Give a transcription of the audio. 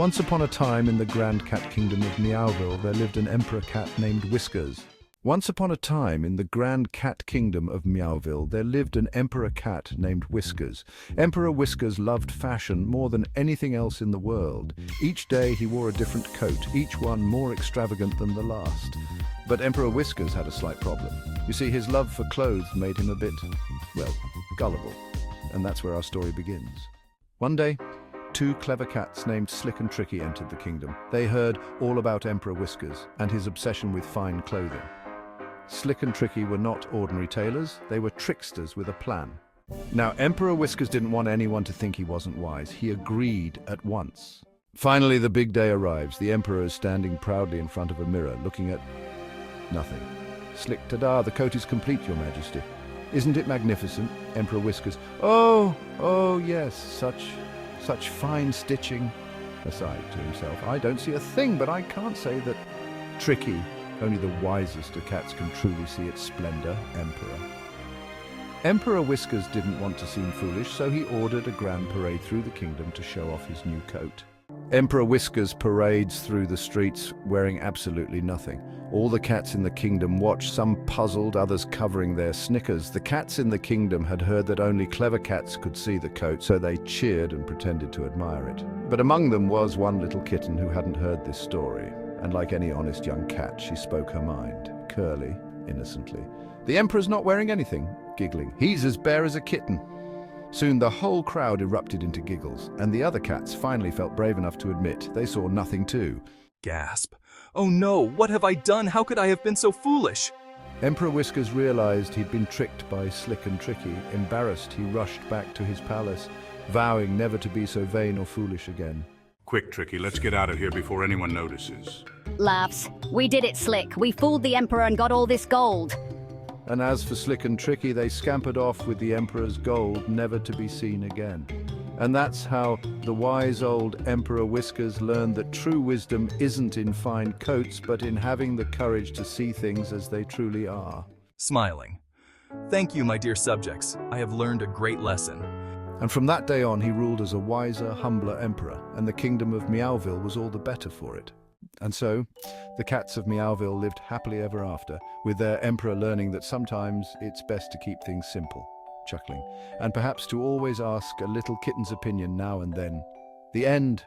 Once upon a time in the Grand Cat Kingdom of Meowville, there lived an emperor cat named Whiskers. Once upon a time in the Grand Cat Kingdom of Meowville, there lived an emperor cat named Whiskers. Emperor Whiskers loved fashion more than anything else in the world. Each day he wore a different coat, each one more extravagant than the last. But Emperor Whiskers had a slight problem. You see, his love for clothes made him a bit, well, gullible. And that's where our story begins. One day, two clever cats named Slick and Tricky entered the kingdom. They heard all about Emperor Whiskers and his obsession with fine clothing. Slick and Tricky were not ordinary tailors, they were tricksters with a plan. Now, Emperor Whiskers didn't want anyone to think he wasn't wise. He agreed at once. Finally, the big day arrives. The Emperor is standing proudly in front of a mirror, looking at nothing. Slick, ta-da, the coat is complete, Your Majesty. Isn't it magnificent? Emperor Whiskers, oh, yes, such fine stitching. Aside to himself, I don't see a thing, but I can't say that. Tricky, only the wisest of cats can truly see its splendor, Emperor. Emperor Whiskers didn't want to seem foolish, so he ordered a grand parade through the kingdom to show off his new coat. Emperor Whiskers parades through the streets wearing absolutely nothing. All the cats in the kingdom watched, some puzzled, others covering their snickers. The cats in the kingdom had heard that only clever cats could see the coat, so they cheered and pretended to admire it. But among them was one little kitten who hadn't heard this story. And like any honest young cat, she spoke her mind, curly, innocently. The Emperor's not wearing anything, giggling. He's as bare as a kitten. Soon the whole crowd erupted into giggles, and the other cats finally felt brave enough to admit they saw nothing too. Gasp. Oh no, what have I done? How could I have been so foolish? Emperor Whiskers realized he'd been tricked by Slick and Tricky. Embarrassed, he rushed back to his palace, vowing never to be so vain or foolish again. Quick, Tricky, let's get out of here before anyone notices. Laughs. We did it, Slick. We fooled the Emperor and got all this gold. And as for Slick and Tricky, they scampered off with the Emperor's gold, never to be seen again. And that's how the wise old Emperor Whiskers learned that true wisdom isn't in fine coats, but in having the courage to see things as they truly are. Smiling. Thank you, my dear subjects. I have learned a great lesson. And from that day on, he ruled as a wiser, humbler emperor, and the kingdom of Meowville was all the better for it. And so, the cats of Meowville lived happily ever after, with their emperor learning that sometimes it's best to keep things simple, chuckling, and perhaps to always ask a little kitten's opinion now and then. The end.